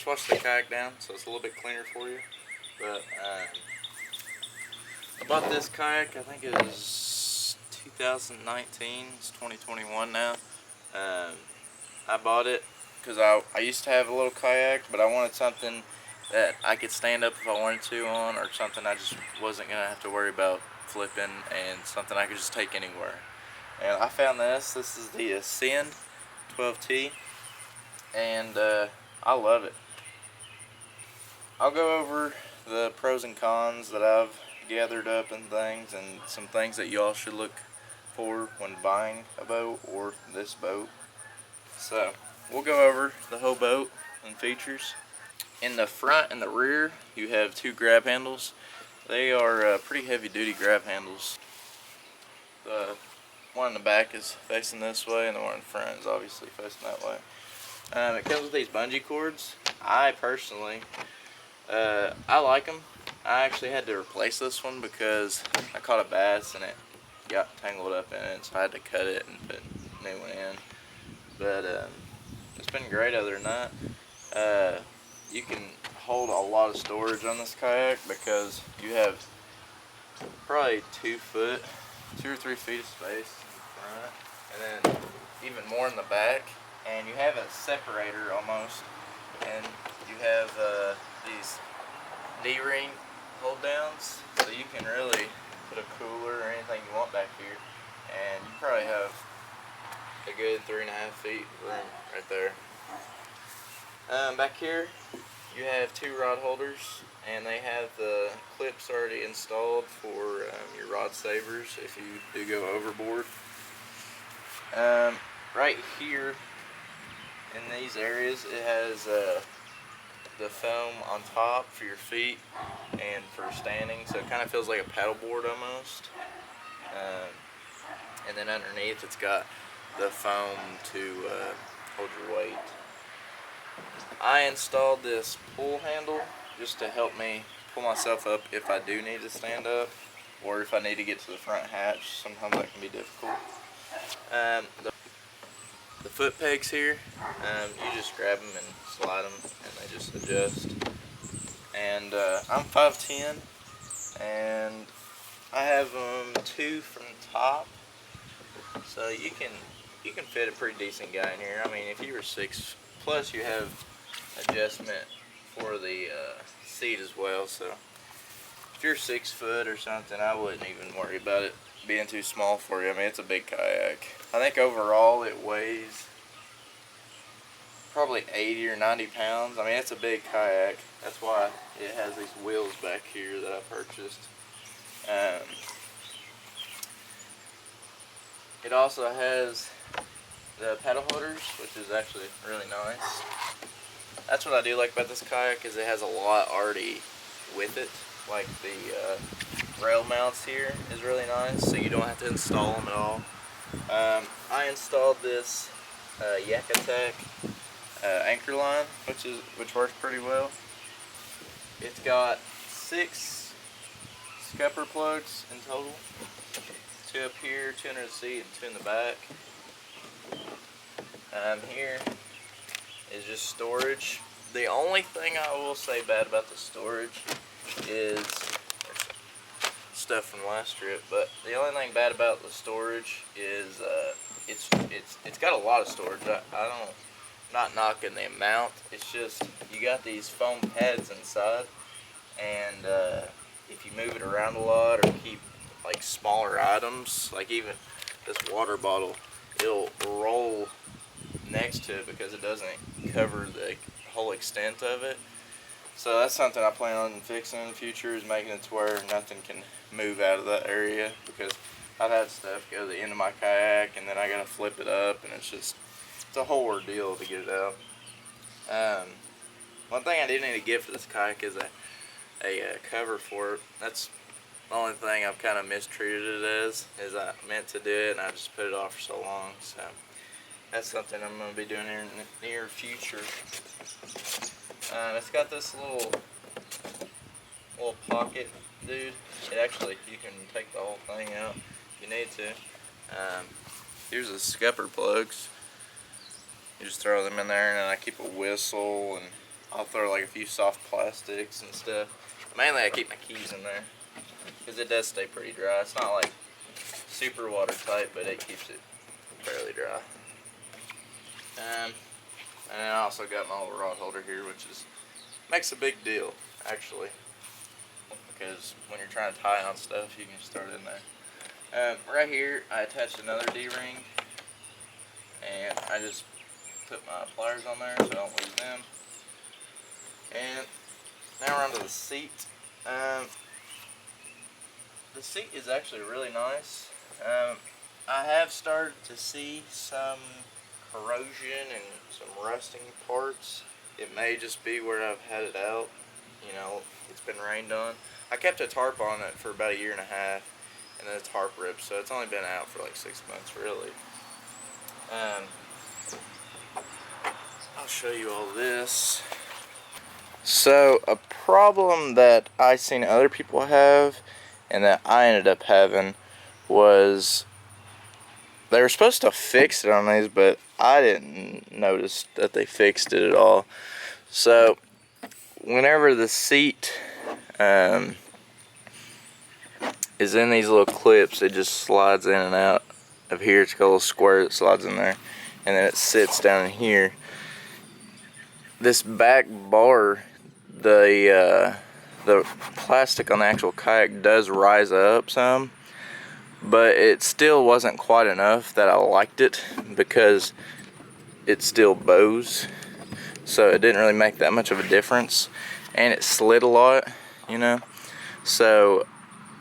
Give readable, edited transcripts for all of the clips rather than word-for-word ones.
washed the kayak down, so it's a little bit cleaner for you. But I bought this kayak, I think it was 2019, it's 2021 now. I bought it because I used to have a little kayak, but I wanted something that I could stand up if I wanted to on, or something I just wasn't going to have to worry about flipping, and something I could just take anywhere. And I found this. This is the Ascend 12T, and I love it. I'll go over the pros and cons that I've gathered up and things, and some things that y'all should look for when buying a boat or this boat. So we'll go over the whole boat and features. In the front and the rear, you have two grab handles. They are pretty heavy duty grab handles. The one in the back is facing this way, and the one in front is obviously facing that way. It comes with these bungee cords. I personally, I like them. I actually had to replace this one because I caught a bass and it got tangled up in it, so I had to cut it and put a new one in. But it's been great other than that. You can hold a lot of storage on this kayak because you have probably 2 or 3 feet of space in the front, and then even more in the back. And you have a separator almost, and you have these D-ring hold downs, so you can really put a cooler or anything you want back here, and you probably have a good 3.5 feet room right there. Back here you have 2 rod holders, and they have the clips already installed for your rod savers if you do go overboard. Right here in these areas it has the foam on top for your feet and for standing, so it kind of feels like a paddle board almost. And then underneath it's got the foam to hold your weight. I installed this pull handle just to help me pull myself up if I do need to stand up, or if I need to get to the front hatch. Sometimes that can be difficult. The foot pegs here, you just grab them and slide them, and they just adjust. And I'm 5'10", and I have them 2 from the top, so you can fit a pretty decent guy in here. I mean, if you were 6, plus you have adjustment for the seat as well, so if you're 6 foot or something, I wouldn't even worry about it being too small for you. I mean, it's a big kayak. I think overall it weighs probably 80 or 90 pounds. I mean, it's a big kayak. That's why it has these wheels back here that I purchased. It also has the paddle holders, which is actually really nice. That's what I do like about this kayak, is it has a lot already with it. Like the rail mounts here is really nice, so you don't have to install them at all. I installed this Yak Attack anchor line, which works pretty well. It's got 6 scupper plugs in total. 2 up here, 2 under the seat, and 2 in the back. Here is just storage. The only thing I will say bad about the storage is stuff from last trip, but the only thing bad about the storage is it's got a lot of storage. I'm not knocking the amount. It's just you got these foam pads inside, and if you move it around a lot or keep like smaller items, like even this water bottle, it'll roll next to it because it doesn't cover the whole extent of it. So that's something I plan on fixing in the future, is making it to where nothing can move out of that area, because I've had stuff go to the end of my kayak and then I gotta flip it up, and it's a whole ordeal to get it out. One thing I do need to get for this kayak is a cover for it. That's the only thing I've kind of mistreated it as, is I meant to do it and I just put it off for so long. So that's something I'm going to be doing here in the near future. It's got this little pocket, dude. It actually, you can take the whole thing out if you need to. Here's the scupper plugs. You just throw them in there, and then I keep a whistle and I'll throw like a few soft plastics and stuff. Mainly I keep my keys in there because it does stay pretty dry. It's not like super watertight, but it keeps it fairly dry. And then I also got my little rod holder here, which makes a big deal actually, because when you're trying to tie on stuff, you can start in there. Right here, I attached another D-ring, and I just put my pliers on there so I don't lose them. And now we're onto the seat. The seat is actually really nice. I have started to see some corrosion and some rusting parts. It may just be where I've had it out. You know, it's been rained on. I kept a tarp on it for about 1.5 years, and then the tarp ripped, so it's only been out for like 6 months, really. I'll show you all this. So, a problem that I seen other people have, and that I ended up having, was they were supposed to fix it on these, but I didn't notice that they fixed it at all. So, whenever the seat is in these little clips, it just slides in and out of here. It's got a little square that slides in there, and then it sits down in here. This back bar, the plastic on the actual kayak does rise up some, but it still wasn't quite enough that I liked it, because it still bows, so it didn't really make that much of a difference, and it slid a lot, you know. So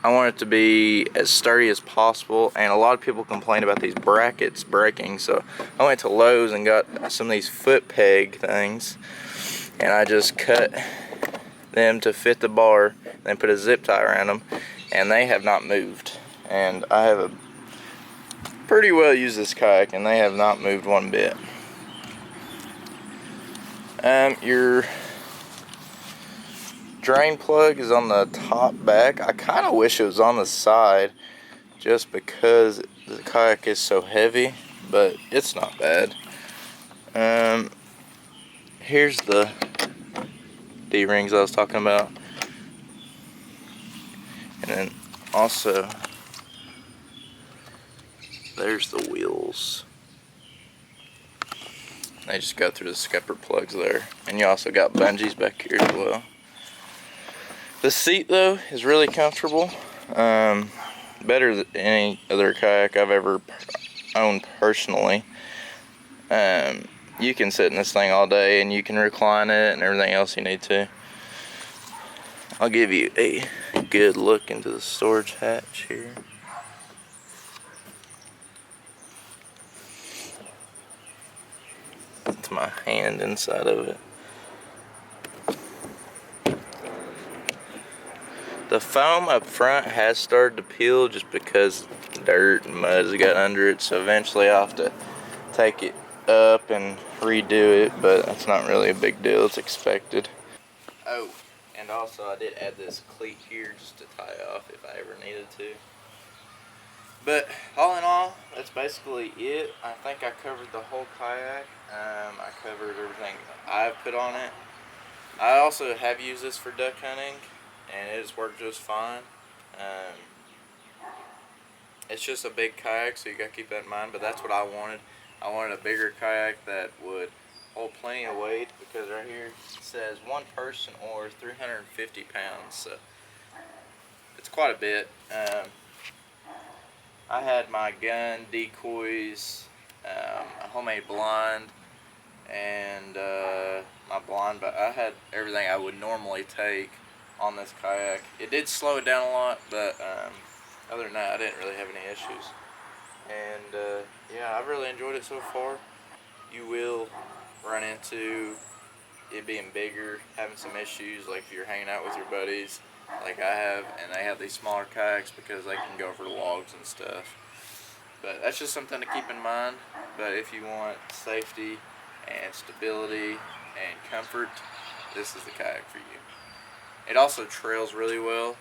I want it to be as sturdy as possible, and a lot of people complain about these brackets breaking, so I went to Lowe's and got some of these foot peg things, and I just cut them to fit the bar, then put a zip tie around them, and they have not moved. And I have pretty well used this kayak, and they have not moved one bit. Your drain plug is on the top back. I kind of wish it was on the side, just because the kayak is so heavy, but it's not bad. Here's the D-rings I was talking about, and then also there's the wheels. They just go through the scupper plugs there, and you also got bungees back here as well. The seat though is really comfortable, better than any other kayak I've ever owned personally. You can sit in this thing all day, and you can recline it and everything else you need to. I'll give you a good look into the storage hatch here. It's my hand inside of it. The foam up front has started to peel just because dirt and mud has got under it, so eventually I'll have to take it up and redo it, but that's not really a big deal, it's expected. Oh, and also I did add this cleat here just to tie off if I ever needed to. But all in all, that's basically it. I think I covered the whole kayak. I covered everything I've put on it. I also have used this for duck hunting, and it has worked just fine. It's just a big kayak, so you gotta keep that in mind, but that's what I wanted. I wanted a bigger kayak that would hold plenty of weight, because right here it says 1 person or 350 pounds, so it's quite a bit. I had my gun, decoys, a homemade blind, and my blind, but I had everything I would normally take on this kayak. It did slow it down a lot, but other than that, I didn't really have any issues. And yeah, I've really enjoyed it so far. You will run into it being bigger, having some issues, like if you're hanging out with your buddies, like I have, and they have these smaller kayaks because they can go over logs and stuff. But that's just something to keep in mind. But if you want safety and stability and comfort, this is the kayak for you. It also trails really well.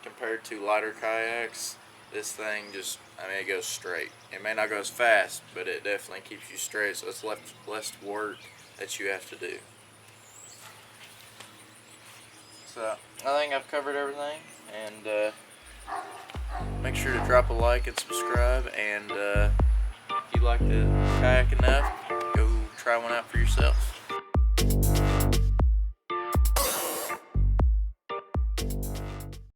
Compared to lighter kayaks, this thing just, it goes straight. It may not go as fast, but it definitely keeps you straight, so it's less work that you have to do. So I think I've covered everything, and make sure to drop a like and subscribe, and if you like the kayak enough, go try one out for yourself.